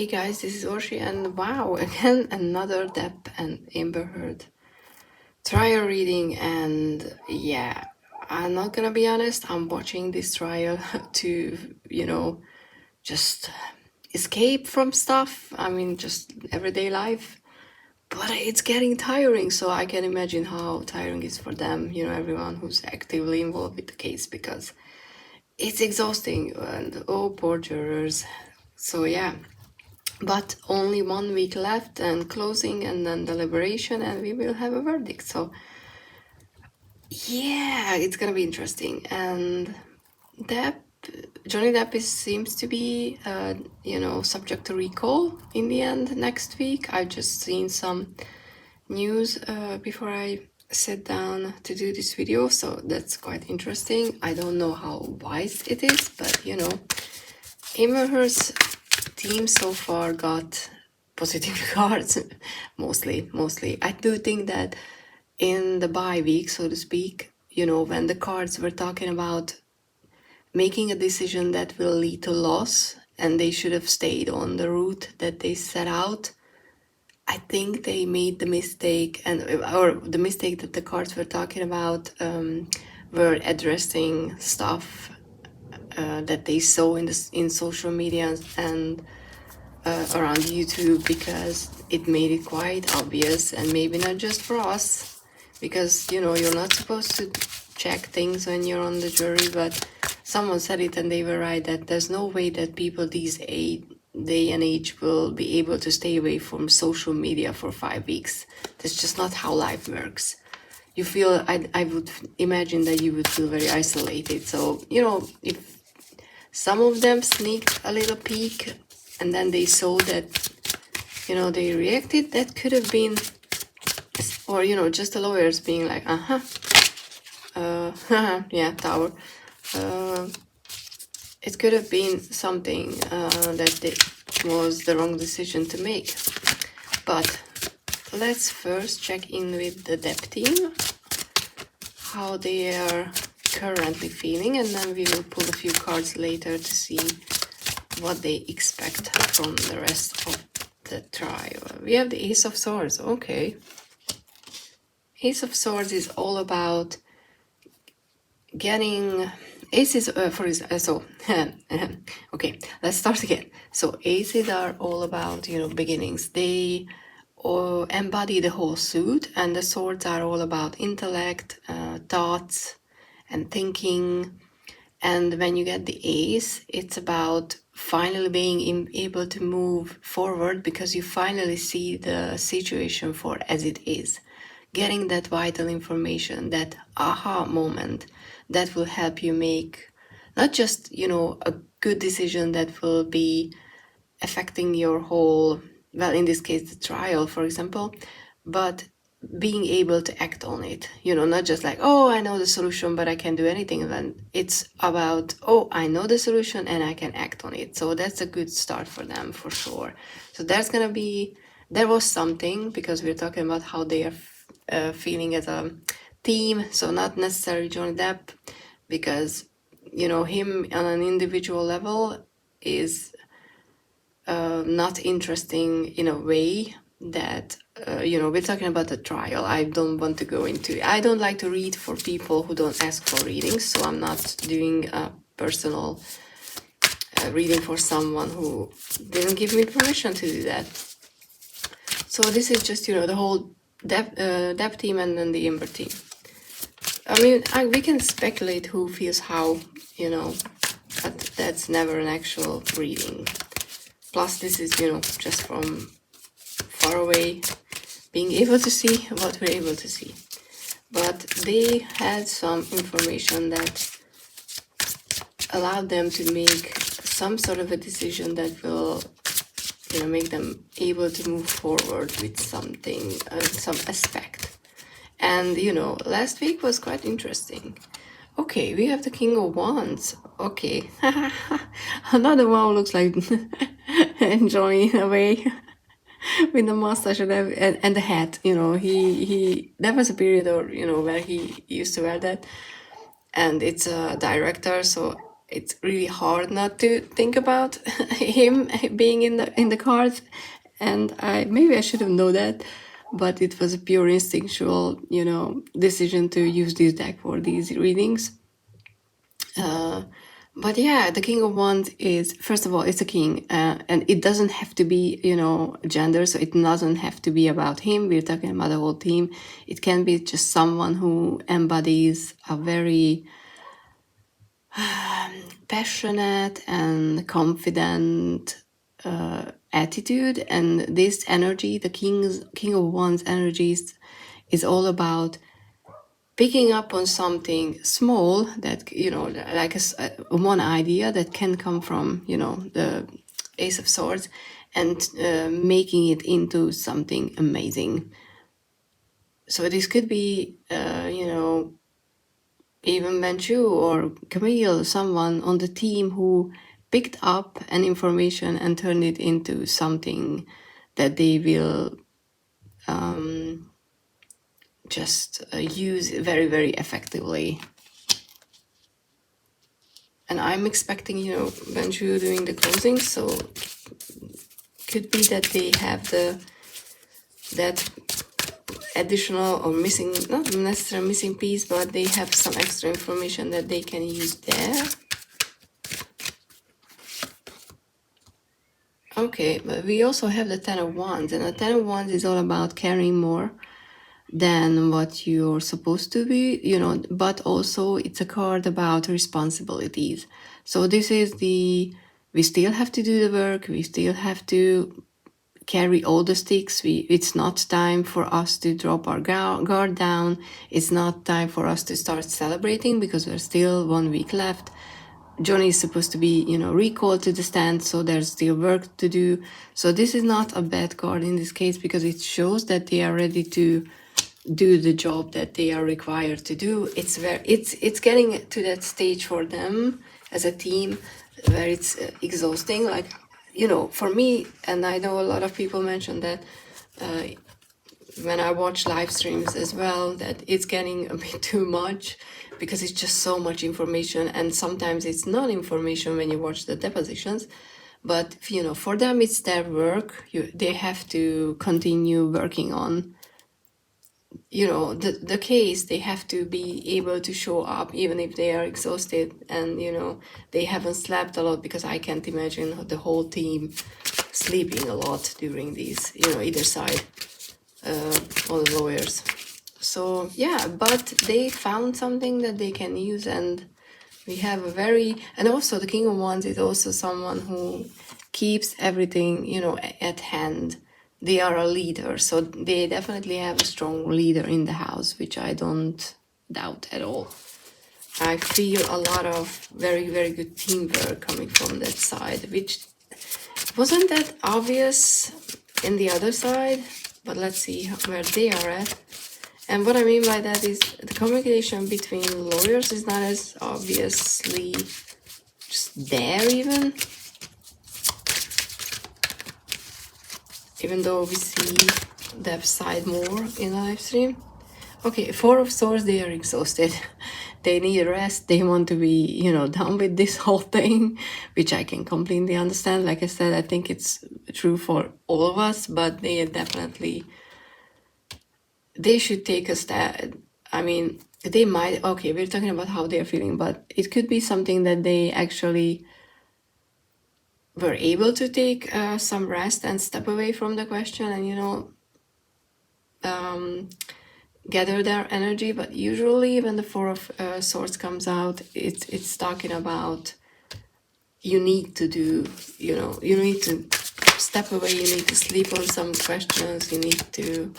Hey guys, this is Orshi, and wow, again another Depp and Amber Heard trial reading. And yeah, I'm not gonna be honest, I'm watching this trial to, just escape from stuff. I mean, just everyday life. But it's getting tiring, so I can imagine how tiring it is for them, everyone who's actively involved with the case, because it's exhausting. And oh, poor jurors. So yeah. But only 1 week left and closing and then deliberation, and we will have a verdict. So yeah, it's gonna be interesting. And Depp, Johnny Depp seems to be, subject to recall in the end next week. I've just seen some news before I sat down to do this video, so that's quite interesting. I don't know how wise it is, but Amber Heard's team so far got positive cards, mostly. I do think that in the bye week, so to speak, when the cards were talking about making a decision that will lead to loss and they should have stayed on the route that they set out, I think they made the mistake, or the mistake that the cards were talking about were addressing stuff that they saw in social media and around YouTube, because it made it quite obvious, and maybe not just for us, because you're not supposed to check things when you're on the jury, but someone said it and they were right, that there's no way that people these day and age will be able to stay away from social media for 5 weeks. That's just not how life works. You feel, I would imagine that you would feel very isolated. So if some of them sneaked a little peek and then they saw that, they reacted, that could have been, or, just the lawyers being like, yeah, tower. It could have been something that was the wrong decision to make. But let's first check in with the Depp team, how they are currently feeling, and then we will pull a few cards later to see what they expect from the rest of the trial. We have the Ace of Swords. Okay. Ace of Swords is all about getting... Aces, okay, let's start again. So aces are all about, beginnings. They embody the whole suit, and the swords are all about intellect, thoughts, and thinking. And when you get the ace, it's about finally being able to move forward, because you finally see the situation for as it is. Getting that vital information, that aha moment, that will help you make not just, a good decision that will be affecting your whole, well, in this case, the trial, for example, but being able to act on it, not just like, oh, I know the solution, but I can't do anything. Then it's about, oh, I know the solution and I can act on it. So that's a good start for them, for sure. So there was something, because we're talking about how they are feeling as a team, so not necessarily Johnny Depp, because him on an individual level is not interesting in a way that we're talking about a trial. I don't want to go into, I don't like to read for people who don't ask for readings, so I'm not doing a personal reading for someone who didn't give me permission to do that. So this is just the whole Depp team and then the Amber team. I mean, we can speculate who feels how, but that's never an actual reading. Plus, this is, just from far away, being able to see what we're able to see. But they had some information that allowed them to make some sort of a decision that will, make them able to move forward with something, some aspect. And, last week was quite interesting. Okay, we have the King of Wands. Okay. Another one who looks like enjoying away with the mustache and the hat. There was a period, or, where he used to wear that. And it's a director, so it's really hard not to think about him being in the cards. And maybe I should have known that, but it was a pure instinctual, decision to use this deck for these readings. But yeah, the King of Wands is, first of all, it's a king, and it doesn't have to be, gender, so it doesn't have to be about him. We're talking about the whole team. It can be just someone who embodies a very passionate and confident attitude, and this energy, the King of Wands energies, is all about picking up on something small that, like one idea that can come from, the Ace of Swords, and making it into something amazing. So this could be, even Manchu or Camille, someone on the team who picked up an information and turned it into something that they will just use very, very effectively. And I'm expecting, Manchu doing the closing, so could be that they have that additional or missing, not necessarily missing piece, but they have some extra information that they can use there. Okay, but we also have the Ten of Wands, and the Ten of Wands is all about carrying more than what you're supposed to be, but also it's a card about responsibilities. So this is we still have to do the work, we still have to carry all the sticks. It's not time for us to drop our guard down. It's not time for us to start celebrating, because there's still 1 week left. Johnny is supposed to be, recalled to the stand, so there's still work to do. So this is not a bad card in this case, because it shows that they are ready to do the job that they are required to do. It's getting to that stage for them as a team where it's exhausting. Like, for me, and I know a lot of people mention that when I watch live streams as well, that it's getting a bit too much, because it's just so much information, and sometimes it's not information when you watch the depositions. But for them, it's their work. They have to continue working on the case. They have to be able to show up even if they are exhausted, and they haven't slept a lot, because I can't imagine the whole team sleeping a lot during these, either side, all the lawyers. So yeah, but they found something that they can use, and we have and also the King of Wands is also someone who keeps everything, at hand. They are a leader, so they definitely have a strong leader in the house, which I don't doubt at all. I feel a lot of very, very good teamwork coming from that side, which wasn't that obvious in the other side, but let's see where they are at. And what I mean by that is the communication between lawyers is not as obviously just there even though we see that side more in the live stream. Okay, Four of Swords, they are exhausted. They need rest. They want to be, done with this whole thing, which I can completely understand. Like I said, I think it's true for all of us, but they should take a step. I mean, they might, okay, we're talking about how they're feeling, but it could be something that they actually were able to take some rest and step away from the question and, gather their energy. But usually when the Four of Swords comes out, it's talking about you need to do, you need to step away, you need to sleep on some questions, you need to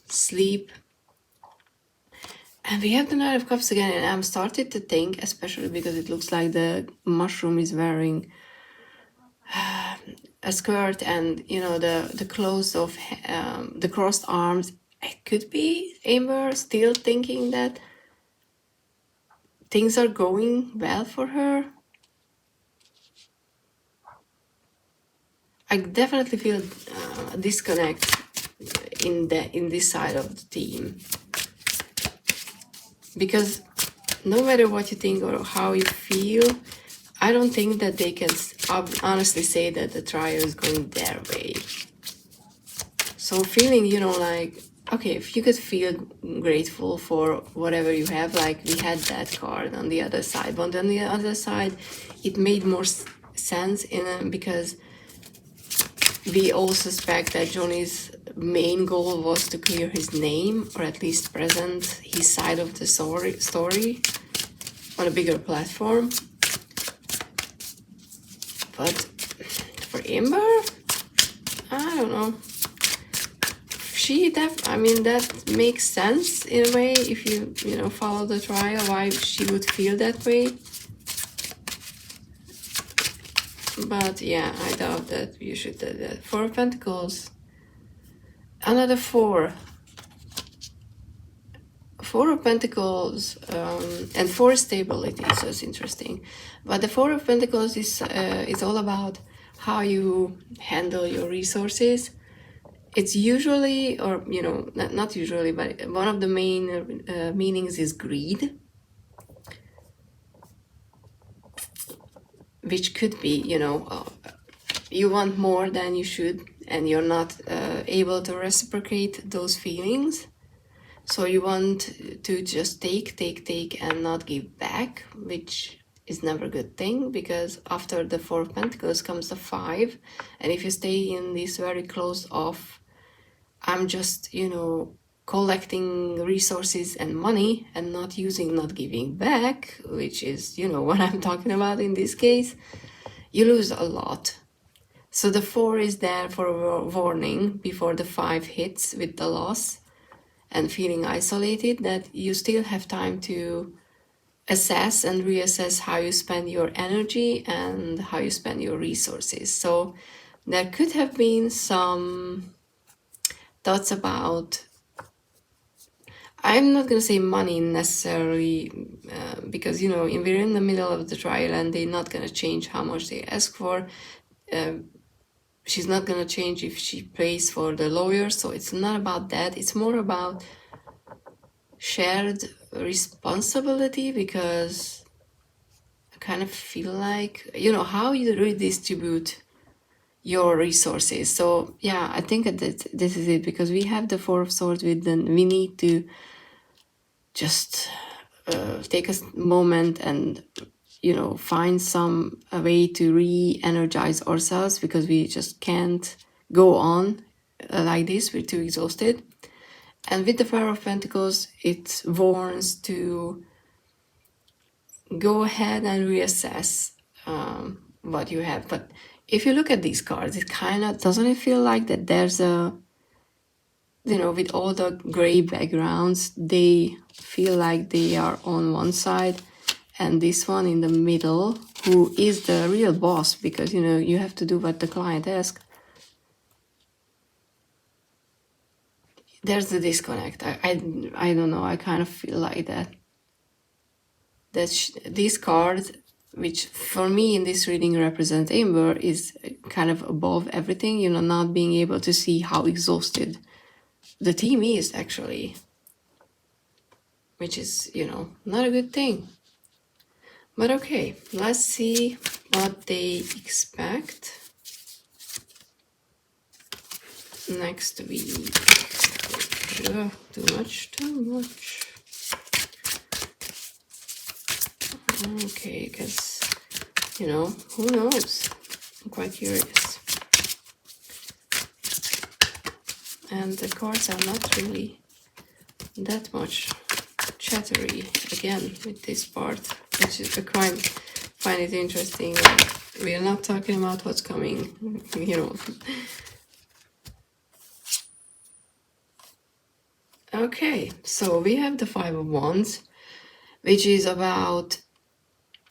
sleep. And we have the Knight of Cups again, and I'm started to think, especially because it looks like the mushroom is wearing a skirt, and the clothes of the crossed arms. It could be Amber still thinking that things are going well for her. I definitely feel a disconnect in this side of the team, because no matter what you think or how you feel, I don't think that they can honestly say that the trial is going their way. So feeling, you know, like, okay, if you could feel grateful for whatever you have, like we had that card on the other side, but on the other side, it made more sense because we all suspect that Johnny's main goal was to clear his name, or at least present his side of the story on a bigger platform. But for Amber, I don't know. I mean, that makes sense in a way if you know, follow the trial, why she would feel that way. But yeah, I doubt that you should do that. Four of Pentacles. Another four. Four of Pentacles and four stability, so it's interesting. But the Four of Pentacles is all about how you handle your resources. It's usually, or you know, not usually, but one of the main meanings is greed, which could be, you know, you want more than you should, and you're not able to reciprocate those feelings. So you want to just take and not give back, which is never a good thing, because after the Four of Pentacles comes the Five, and if you stay in this very closed off, I'm just, you know, collecting resources and money and not giving back, which is, you know, what I'm talking about in this case, you lose a lot. So the Four is there for a warning before the Five hits with the loss and feeling isolated, that you still have time to assess and reassess how you spend your energy and how you spend your resources. So there could have been some thoughts about, I'm not going to say money necessarily, because, you know, we're in the middle of the trial and they're not going to change how much they ask for. She's not going to change if she pays for the lawyer, so it's not about that. It's more about shared responsibility, because I kind of feel like, you know, how you redistribute your resources. So yeah, I think that this is it, because we have the Four of Swords with them. We need to just take a moment and, you know, find some way to re-energize ourselves, because we just can't go on like this. We're too exhausted. And with the Five of Pentacles, it warns to go ahead and reassess what you have. But if you look at these cards, it kind of, doesn't it feel like that there's a, you know, with all the gray backgrounds, they feel like they are on one side, and this one in the middle, who is the real boss, because, you know, you have to do what the client asks. There's the disconnect. I don't know, I kind of feel like that. This card, which for me in this reading represents Amber, is kind of above everything, you know, not being able to see how exhausted the team is actually, which is, you know, not a good thing. But okay, let's see what they expect next week. Too much. Okay, because, you know, who knows? I'm quite curious. And the cards are not really that much chattery again with this part, which is a crime. Find it interesting. We are not talking about what's coming, you know. Okay, so we have the Five of Wands, which is about,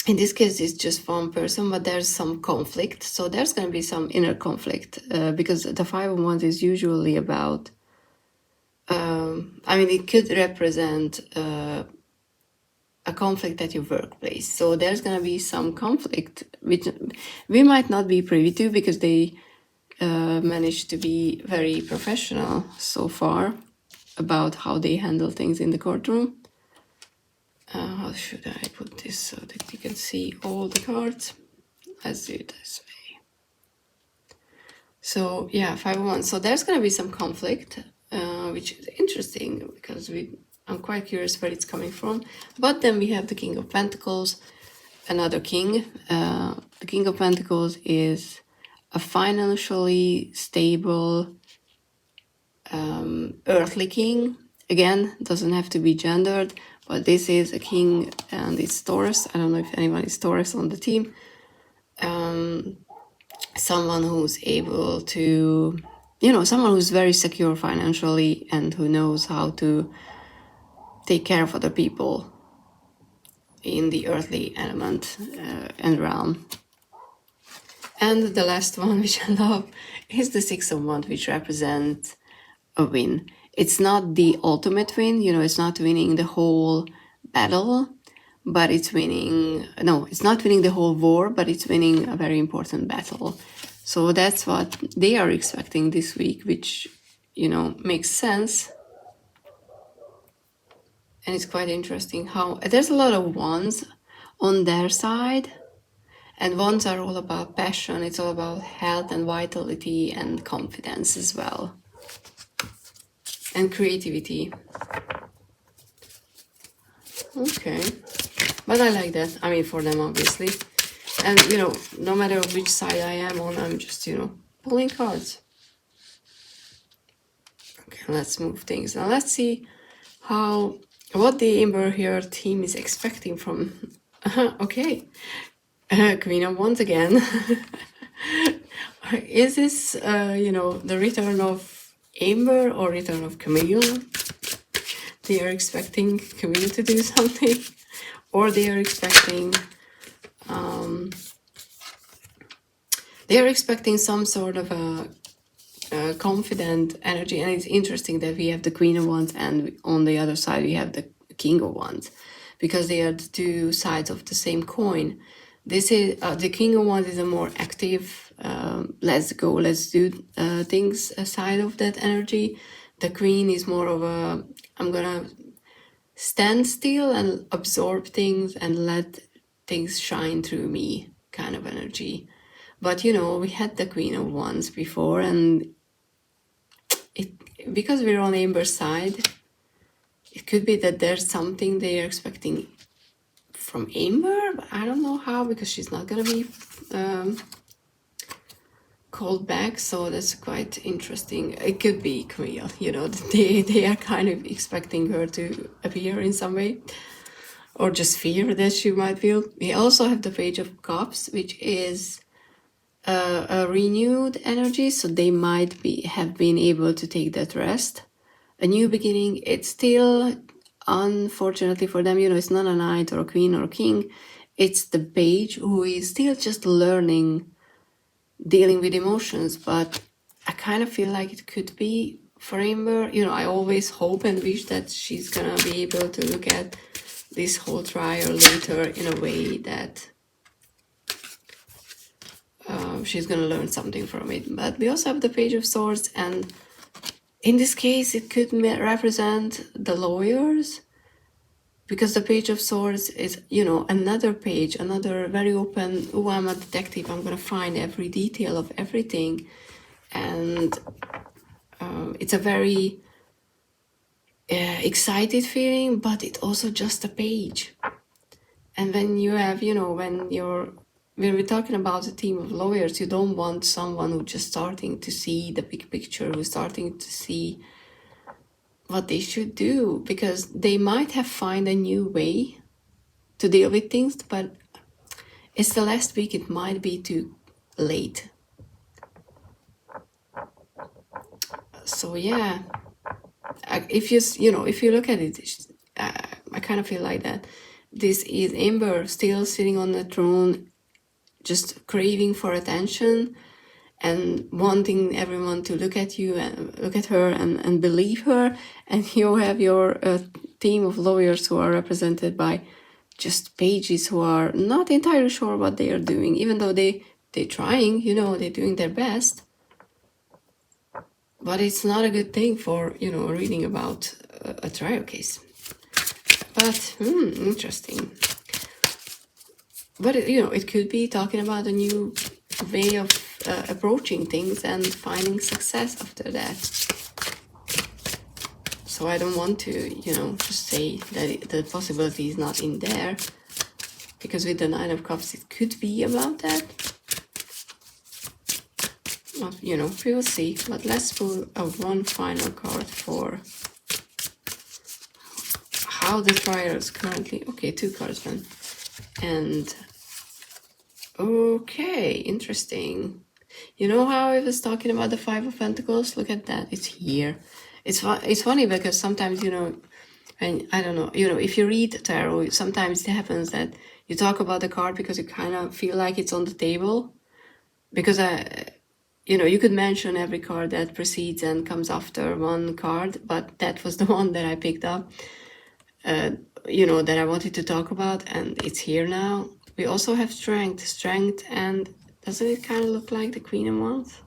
in this case, it's just one person, but there's some conflict. So there's going to be some inner conflict, because the Five of Wands is usually about, I mean, it could represent a conflict at your workplace. So there's going to be some conflict, which we might not be privy to, because they managed to be very professional so far about how they handle things in the courtroom. How should I put this so that you can see all the cards? Let's do it this way. So yeah, 5 of Wands. So there's going to be some conflict, which is interesting because I'm quite curious where it's coming from. But then we have the King of Pentacles, another king. The King of Pentacles is a financially stable, earthly king. Again, doesn't have to be gendered, but this is a king and it's Taurus. I don't know if anyone is Taurus on the team. Someone who's able to, someone who's very secure financially and who knows how to take care of other people in the earthly element and realm. And the last one, which I love, is the Six of Wands, which represents a win. It's not the ultimate win, it's not winning the whole battle, but it's winning, no, it's not winning the whole war, but it's winning a very important battle. So that's what they are expecting this week, which, makes sense. And it's quite interesting how there's a lot of wands on their side. And wands are all about passion. It's all about health and vitality and confidence as well. And creativity. Okay. But I like that. I mean, for them, obviously. And, no matter which side I am on, I'm just, pulling cards. Okay, let's move things. Now, let's see what the Amber Heard team is expecting from... okay. Queen of Wands again. Is this, the return of Amber or return of Camille? They are expecting Camille to do something, or they are expecting some sort of a confident energy. And it's interesting that we have the Queen of Wands and on the other side we have the King of Wands, because they are the two sides of the same coin. This is the King of Wands is a more active, let's go, let's do things side of that energy. The Queen is more of a, I'm gonna stand still and absorb things and let things shine through me kind of energy. But we had the Queen of Wands before, and because we're on Amber's side, it could be that there's something they are expecting from Amber, but I don't know how, because she's not gonna be called back. So that's quite interesting. It could be Camille, they are kind of expecting her to appear in some way, or just fear that she might feel. We also have the Page of Cups, which is a renewed energy, so they might have been able to take that rest, a new beginning. It's still, unfortunately for them, it's not a knight or a queen or a king. It's the page who is still just learning, dealing with emotions. But I kind of feel like it could be for Amber. I always hope and wish that she's gonna be able to look at this whole trial later in a way that she's gonna learn something from it. But we also have the Page of Swords, and in this case it could represent the lawyers, because the Page of Swords is, another page, another very open, oh, I'm a detective, I'm gonna find every detail of everything. And it's a very excited feeling, but it's also just a page. And when you have, when we're talking about a team of lawyers, you don't want someone who's just starting to see the big picture, who's starting to see what they should do, because they might have found a new way to deal with things, but it's the last week, it might be too late. So yeah, if you look at it, I kind of feel like that this is Amber still sitting on the throne, just craving for attention and wanting everyone to look at you and look at her and believe her. And you have your team of lawyers who are represented by just pages who are not entirely sure what they are doing, even though they're trying, they're doing their best. But it's not a good thing for, reading about a trial case. But, interesting. But, it could be talking about a new way of approaching things and finding success after that. So I don't want to, just say that the possibility is not in there. Because with the Nine of Cups, it could be about that. Well, we will see. But let's pull one final card for how the trials currently... Okay, 2 cards then. And... Okay, interesting. You know how I was talking about the Five of Pentacles? Look at that. It's here. It's funny because sometimes, and I don't know, if you read tarot, sometimes it happens that you talk about the card because you kind of feel like it's on the table. Because, you could mention every card that precedes and comes after one card, but that was the one that I picked up, that I wanted to talk about, and it's here now. We also have strength, and doesn't it kind of look like the Queen of Wands?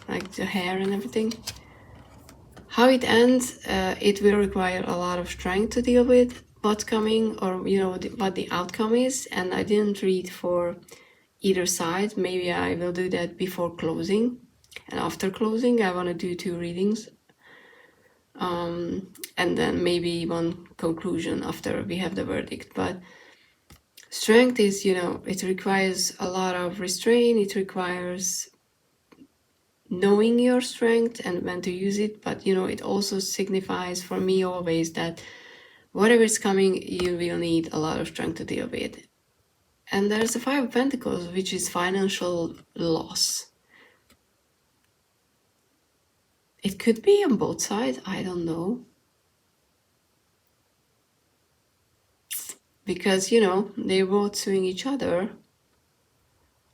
Like the hair and everything. How it ends, it will require a lot of strength to deal with what's coming, or what the outcome is. And I didn't read for either side. Maybe I will do that before closing, and after closing I want to do 2 readings, and then maybe one conclusion after we have the verdict. But strength is, it requires a lot of restraint. It requires knowing your strength and when to use it. But it also signifies for me always that whatever is coming, you will need a lot of strength to deal with. And there's the Five of Pentacles, which is financial loss. It could be on both sides, I don't know. Because, they're both suing each other.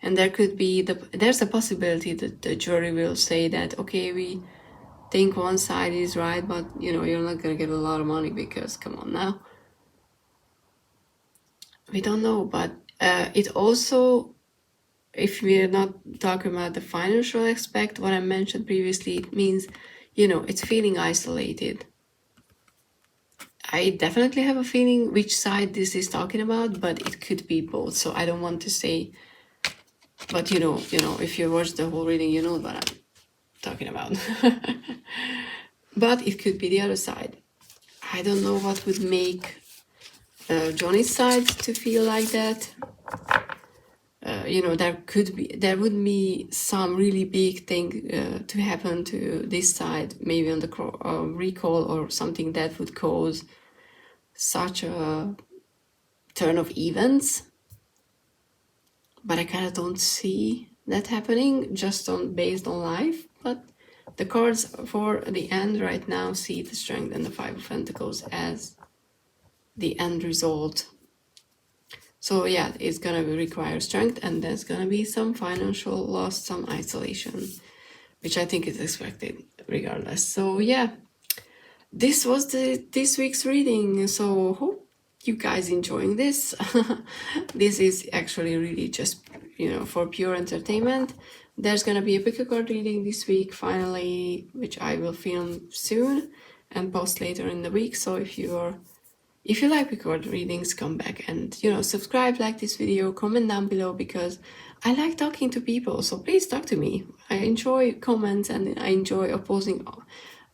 And there could be, there's a possibility that the jury will say that, okay, we think one side is right, but, you're not going to get a lot of money because, come on now. We don't know, but it also, if we're not talking about the financial aspect, what I mentioned previously, it means, it's feeling isolated. I definitely have a feeling which side this is talking about, but it could be both. So I don't want to say, but if you watch the whole reading, you know what I'm talking about. But it could be the other side. I don't know what would make Johnny's side to feel like that. There would be some really big thing to happen to this side, maybe on the recall or something that would cause such a turn of events. But I kind of don't see that happening just based on life. But the cards for the end right now see the Strength and the Five of Pentacles as the end result. So yeah, it's gonna require strength, and there's gonna be some financial loss, some isolation, which I think is expected regardless. So yeah, this was this week's reading. So hope you guys enjoying this. This is actually really just, for pure entertainment. There's gonna be a pick a card reading this week finally, which I will film soon and post later in the week. So if you like record readings, come back and, subscribe, like this video, comment down below, because I like talking to people. So please talk to me. I enjoy comments and I enjoy opposing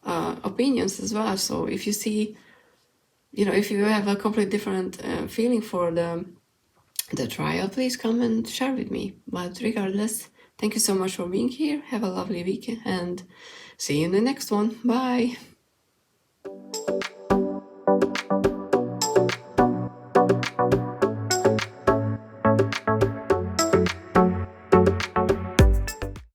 opinions as well. So if you see, if you have a completely different feeling for the trial, please come and share with me. But regardless, thank you so much for being here. Have a lovely week and see you in the next one. Bye.